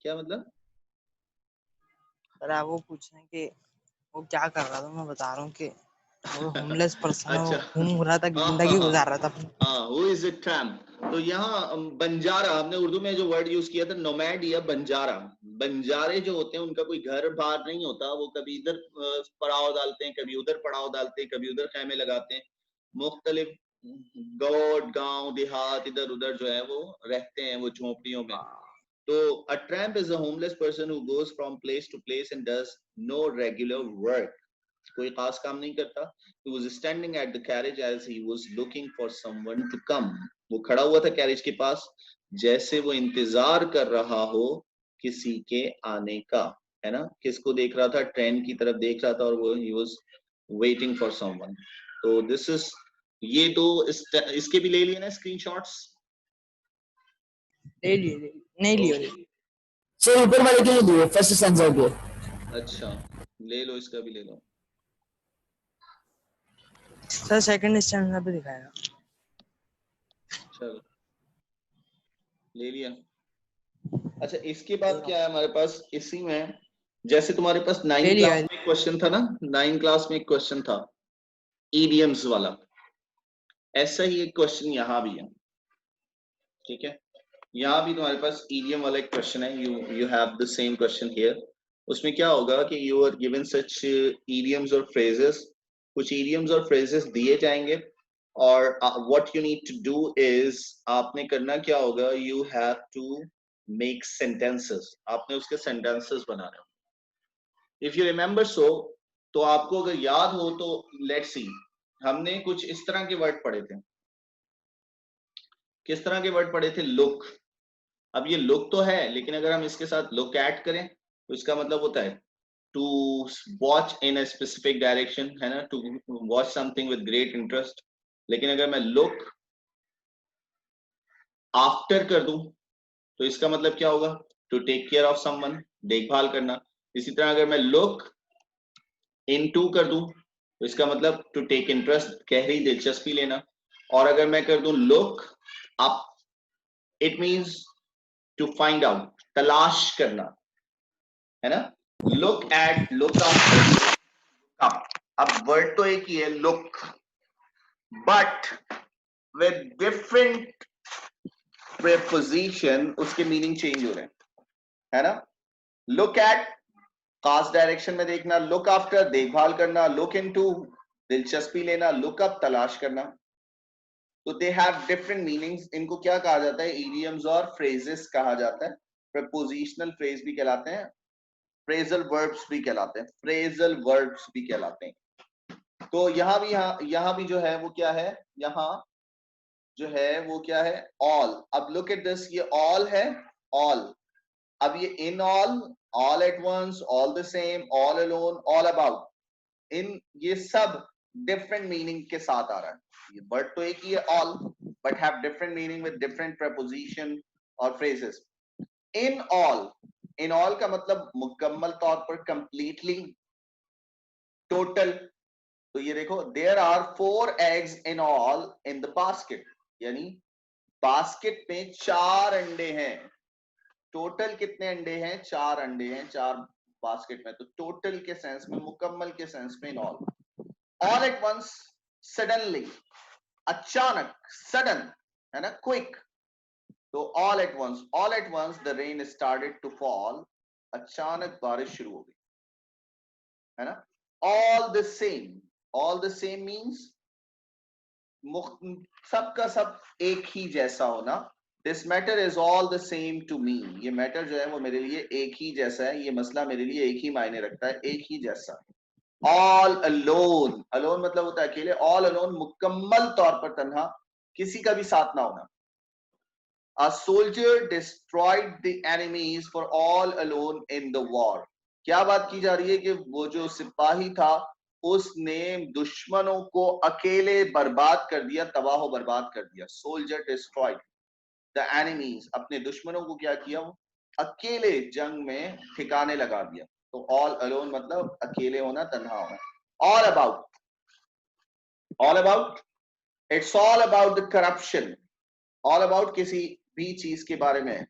क्या मतलब? सर आप वो पूछ रहे हैं कि वो क्या कर रहा था, मैं बता रहा हूँ कि वो होमलेस पर्सन है, वो अच्छा घूम रहा था, जिंदगी गुजार रहा था। हाँ, हु इज अ ट्रैम्प। तो यहाँ बंजारा, हमने उर्दू में जो वर्ड यूज किया था नोमैड या बंजारा। बंजारे जो होते हैं उनका कोई घर बार नहीं होता, वो कभी इधर पड़ाव डालते हैं, कभी उधर पड़ाव डालते हैं, कभी उधर खैमे लगाते हैं, मुख्तलिफ गोड गांव देहात इधर उधर जो है वो रहते हैं वो झोपड़ियों में। तो a tramp is a homeless person who goes from place to place and does no regular work. कोई खास काम नहीं करता। He was standing at the carriage as he was looking for someone to come. वो खड़ा हुआ था carriage के पास जैसे वो इंतजार कर रहा हो किसी के आने का, है ना। किसको देख रहा था, ट्रेन की तरफ देख रहा था, और वो he was waiting for someone. तो this is, ये दो इसके भी ले लिए ना स्क्रीनशॉट्स? ले लिए, नहीं लिए। सर ऊपर वाले के लिए फर्स्ट स्टैंजा के। अच्छा ले लो, इसका भी ले लो। सर सेकंड स्टैंजा पे दिखाएगा। चलो ले लिया। अच्छा इसके बाद क्या है हमारे पास इसी में, जैसे तुम्हारे पास 9 क्लास में क्वेश्चन था ना, 9 क्लास में एक क्वेश्चन था इडियम्स वाला, ऐसा ही एक क्वेश्चन यहाँ भी है, ठीक है। यहाँ भी तुम्हारे पास इडियम वाला एक क्वेश्चन है, you have the same question here. उसमें क्या होगा कि you are given such idioms और फ्रेजेस, कुछ इडियम्स और फ्रेजेस दिए जाएंगे, और what you need to do is, आपने करना क्या होगा, you have to make sentences, आपने उसके सेंटेंसेस बनाने होंगे। इफ यू रिमेम्बर सो, तो आपको अगर याद हो तो लेट्स सी, हमने कुछ इस तरह के वर्ड पढ़े थे। किस तरह के वर्ड पढ़े थे? लुक, अब ये लुक तो है, लेकिन अगर हम इसके साथ लुक एट करें तो इसका मतलब होता है to watch in a specific direction, है ना, to watch something with great interest. लेकिन अगर मैं लुक आफ्टर कर दूं तो इसका मतलब क्या होगा, to take care of someone, देखभाल करना। इसी तरह अगर मैं लुक इनटू कर दूं तो इसका मतलब टू टेक इंटरेस्ट, गहरी दिलचस्पी लेना। और अगर मैं कर दूं look up, it means to find out, तलाश करना, है ना। लुक एट, लुक अप, अब वर्ड तो एक ही है look, but with different preposition उसके मीनिंग चेंज हो रहे हैं, है ना। लुक एट खास डायरेक्शन में देखना, लुक आफ्टर देखभाल करना, लुक इनटू दिलचस्पी लेना, लुक अप तलाश करना। तो दे हैव डिफरेंट मीनिंग्स। इनको क्या कहा जाता है, इडियम्स और फ्रेजेस कहा जाता है। प्रपोजिशनल फ्रेज भी कहलाते हैं, फ्रेजल वर्ब्स भी कहलाते हैं, फ्रेजल वर्ब्स भी कहलाते हैं। तो यहाँ भी जो है वो क्या है, यहाँ जो है वो क्या है, ऑल। अब लुक एट दिस, ये ऑल है, ऑल। अब ये इन all at once, all the same, all alone, all about, इन ये सब डिफरेंट मीनिंग के साथ आ रहा है। ये वर्ड तो एक ही है all, but have different meaning with different preposition और फ्रेजेस। इन ऑल का मतलब मुकम्मल तौर पर, कंप्लीटली, टोटल। तो ये देखो, there are 4 eggs in all in the basket, यानी बास्केट में 4 अंडे हैं। टोटल कितने अंडे हैं, 4 अंडे हैं 4 बास्केट में। तो टोटल के सेंस में, मुकम्मल के सेंस में in all at once, suddenly, अचानक, सडन, है ना, क्विक। तो all at once the rain started to fall, अचानक बारिश शुरू हो गई, है ना। ऑल द सेम मीन्स सबका सब एक ही जैसा होना। This matter is all the same to me, ये मैटर जो है वो मेरे लिए एक ही जैसा है, ये मसला मेरे लिए एक ही मायने रखता है, एक ही जैसा। ऑल अलोन, अलोन मतलब होता है अकेले, ऑल अलोन मुकम्मल तौर पर तन्हा, किसी का भी साथ ना होना। A soldier destroyed the enemies for all alone in the war. क्या बात की जा रही है कि वो जो सिपाही था उसने दुश्मनों को अकेले बर्बाद कर दिया, तबाह बर्बाद कर दिया। सोल्जर डिस्ट्रॉयड द एनिमीज, अपने दुश्मनों को क्या किया, वो अकेले जंग में ठिकाने लगा दिया। तो ऑल अलोन मतलब अकेले होना, तन्हा होना। All about it's all about the corruption, all about किसी भी चीज के बारे में।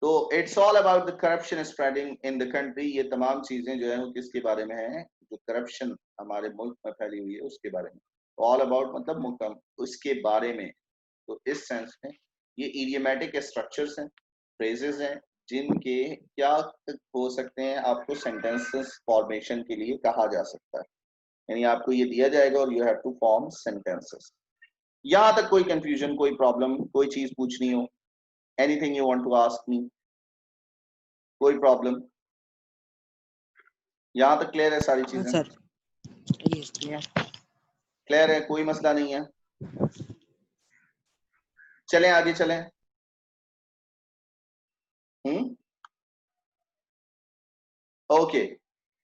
तो it's all about the corruption spreading in the country, ये तमाम चीजें जो है वो किसके बारे में है, जो करप्शन हमारे मुल्क में फैली हुई है उसके बारे में। ऑल अबाउट मतलब मुकम, उसके बारे में। तो इस सेंस में ये इडियमेटिक स्ट्रक्चर्स हैं, फ्रेजेस हैं, जिनके क्या हो सकते हैं, आपको सेंटेंसेस फॉर्मेशन के लिए कहा जा सकता है। यानी आपको ये दिया जाएगा और you have to form sentences. यहां तक कोई कंफ्यूजन, कोई प्रॉब्लम, कोई चीज पूछनी हो, anything you want to ask me, कोई प्रॉब्लम? यहां तक क्लियर है सारी चीजें? सर ये क्लियर। क्लियर है, कोई मसला नहीं है। चलें आगे चलें। ओके,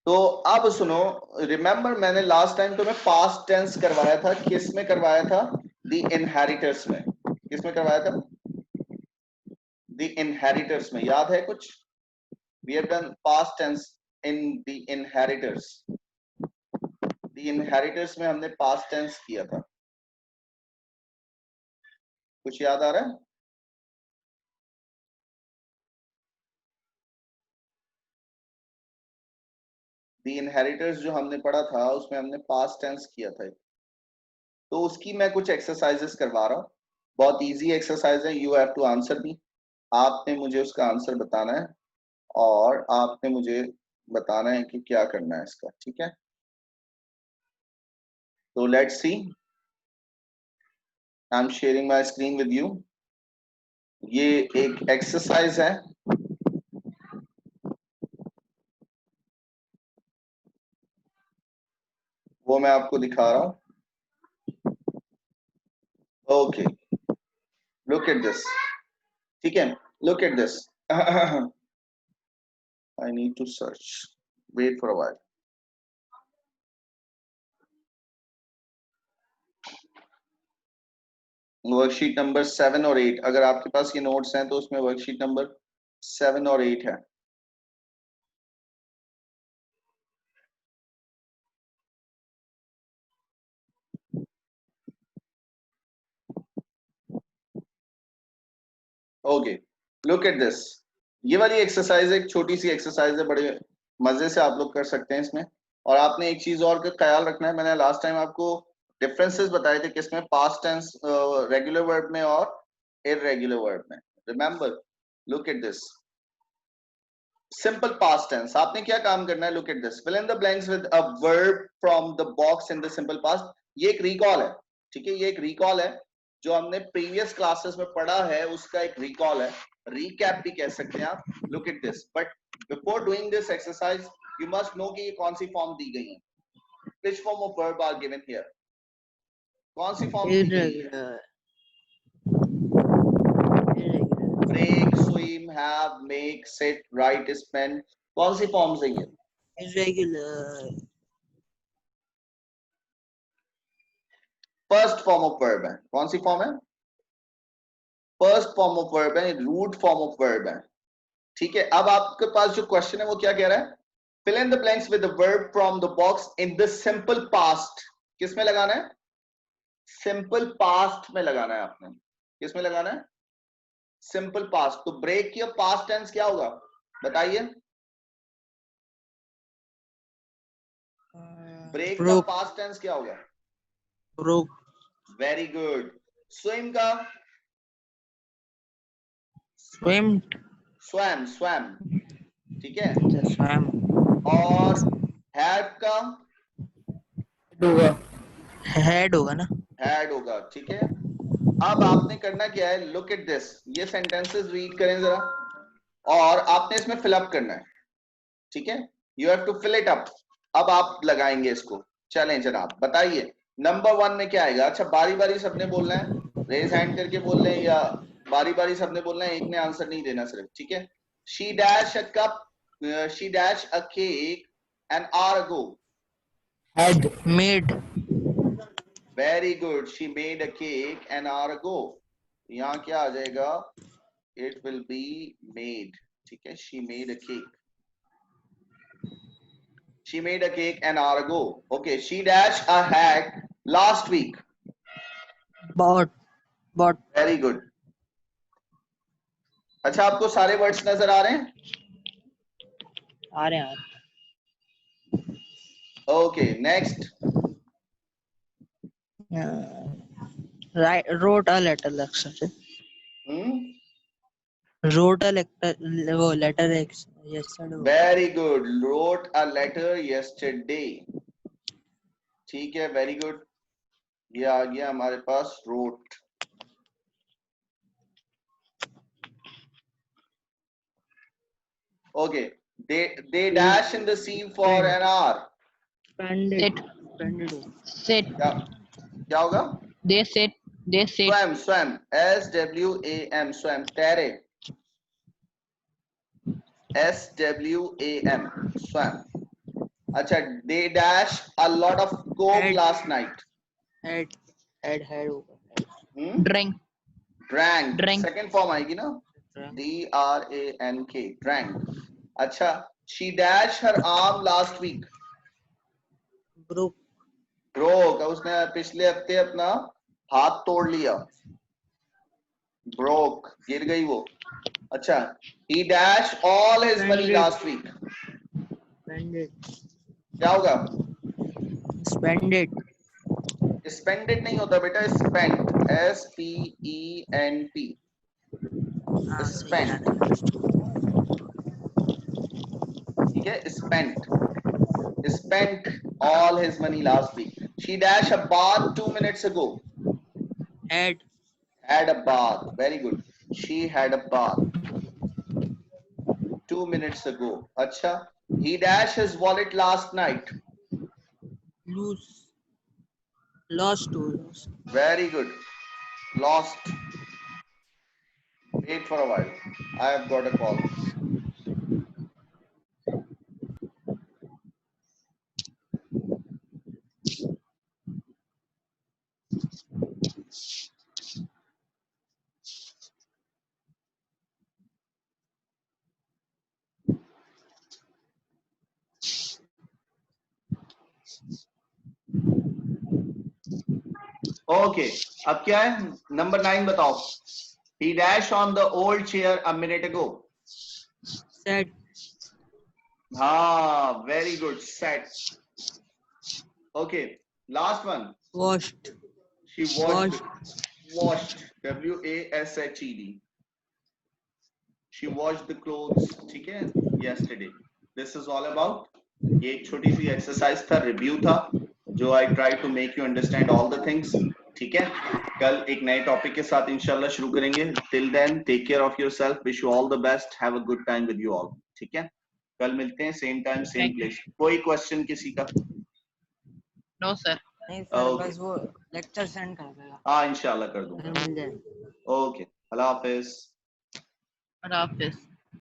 तो अब सुनो, रिमेंबर मैंने लास्ट टाइम तुम्हें पास्ट टेंस करवाया था, किस में करवाया था, द इनहेरिटर्स में। किस में करवाया था, द इनहेरिटर्स में, याद है कुछ? We have done past tense in the inheritors. The inheritors में हमने पास्ट टेंस किया था, कुछ याद आ रहा है? द इनहेरिटर्स जो हमने पढ़ा था उसमें हमने पास्ट टेंस किया था। तो उसकी मैं कुछ एक्सरसाइजेस करवा रहा हूँ, बहुत इजी एक्सरसाइज है। You have to answer me, आपने मुझे उसका आंसर बताना है और आपने मुझे बताना है कि क्या करना है इसका, ठीक है? तो let's C, I am sharing my screen with you. ये एक एक्सरसाइज है, वो मैं आपको दिखा रहा हूं। ओके, लुक एट दिस, ठीक है। look at this. I need to search. Wait for a while. Worksheet number 7 और 8, अगर आपके पास ये नोट्स हैं तो उसमें वर्कशीट नंबर 7 और 8 है. Okay, look at this. ये वाली एक्सरसाइज एक छोटी सी एक्सरसाइज है, बड़े मजे से आप लोग कर सकते हैं इसमें. और आपने एक चीज और का ख्याल रखना है, मैंने लास्ट टाइम आपको डिफरेंसेस बताए थे किसमें, पास्ट टेंस रेगुलर वर्ब में और इररेगुलर वर्ब में. Remember, look at this. Simple past tense, आपने क्या काम करना है? Look at this. Fill in the blanks with a verb from the box in the simple past. ये एक रिकॉल है, ठीक है, ये एक रिकॉल है जो हमने प्रीवियस क्लासेस में पढ़ा है, उसका एक रिकॉल है, रिकैप भी कह सकते हैं आप. Look at this. But before doing this exercise you must know कि ये कौन सी फॉर्म दी गई है. Which form of verb are given here? कौन सी फॉर्म दी गई है? Break, swim, have, make, sit, write, spend. कौन सी फॉर्म्स है ये? Irregular. First form of verb है. कौन सी फॉर्म है? फर्स्ट फॉर्म ऑफ वर्ब है, रूट फॉर्म ऑफ वर्ब है. ठीक है, अब आपके पास जो क्वेश्चन है वो क्या कह रहा है? Fill in the blanks with the verb from the box in the simple past. किसमें लगाना है? सिंपल पास्ट में लगाना है आपने. किसमें लगाना है? Simple past. तो ब्रेक की पास्ट टेंस क्या होगा बताइए? ब्रेक का Broke. पास्ट टेंस क्या होगा? Broke. Very good. स्विम का? Swimmed. Swum, swum. ठीक है. Swam. और हैड का? होगा. Had होगा ना? हैड होगा. ठीक है. अब आपने करना क्या है? Look at this. ये सेंटेंसेस रीड करें जरा, और आपने इसमें फिलअप करना है. ठीक है, you have to fill it up. अब आप लगाएंगे इसको. चलें जनाब, बताइए नंबर 1 में क्या आएगा? अच्छा, बारी बारी सबने बोलना है, रेज हैंड करके बोल रहे हैं या बारी बारी सबने बोलना है, एक ने आंसर नहीं देना सिर्फ. ठीक है. She dash a cup, she dash a cake an hour ago. Had. Made. Very good. She made a cake an hour ago. यहाँ क्या आ जाएगा? It will be made. ठीक है, she made a cake. She made a cake an hour ago. Okay, she dashed a hat last week. Bought. Bought. Very good. अच्छा, आपको सारे words नजर आ रहे हैं? आ रहे हैं. Okay, next. Right. Wrote a letter. Yesterday. Wrote a letter. वो letter yesterday. Very good. Wrote a letter yesterday. ठीक है, very good. ये आ गया हमारे पास wrote. Okay, they dash in the sea for an hour. Spended. Sit. क्या होगा? They sit. Swam, swam. SWAM, swam. तैरे. SWAM, swam. अच्छा, they dash a lot of coke last night. Had Drink. Drank. Second form आएगी ना? DRANK. Drank. अच्छा, she dashed her arm last week. broke. उसने पिछले हफ्ते अपना हाथ तोड़ लिया. broke, गिर गई वो. अच्छा, he dashed all his money last week. Spended. क्या होगा? Spended. Spended नहीं होता बेटा, spent. SPENT. Spent. ठीक है, spent. Spent all his money last week. She dashed a bath 2 minutes ago. Had a bath. Very good. She had a bath 2 minutes ago. अच्छा, he dashed his wallet last night. Lost. Very good. Lost. Wait for a while. I have got a call. Okay, अब क्या है? Number 9 बताओ. He dashed on the old chair a minute ago. Set. हाँ, very good. Set. Okay, last one. Washed. She washed. Washed. W-A-S-H-E-D. She washed the clothes. ठीक है? Yesterday. This is all about. ये एक छोटी सी exercise था, review था, जो I try to make you understand all the things. ठीक है, कल एक नए टॉपिक के साथ इंशाल्लाह शुरू करेंगे. Till then take care of yourself, wish you all the best, have a good time with you all. ठीक है, कल मिलते हैं सेम टाइम सेम प्लेस. कोई क्वेश्चन किसी का? No sir. नहीं सर, Okay. बस वो लेक्चर सेंड कर देगा. हाँ इंशाल्लाह कर फिर दूंगा. मिल जाए. ओके, अल्लाह हाफिज. अल्लाह हाफिज.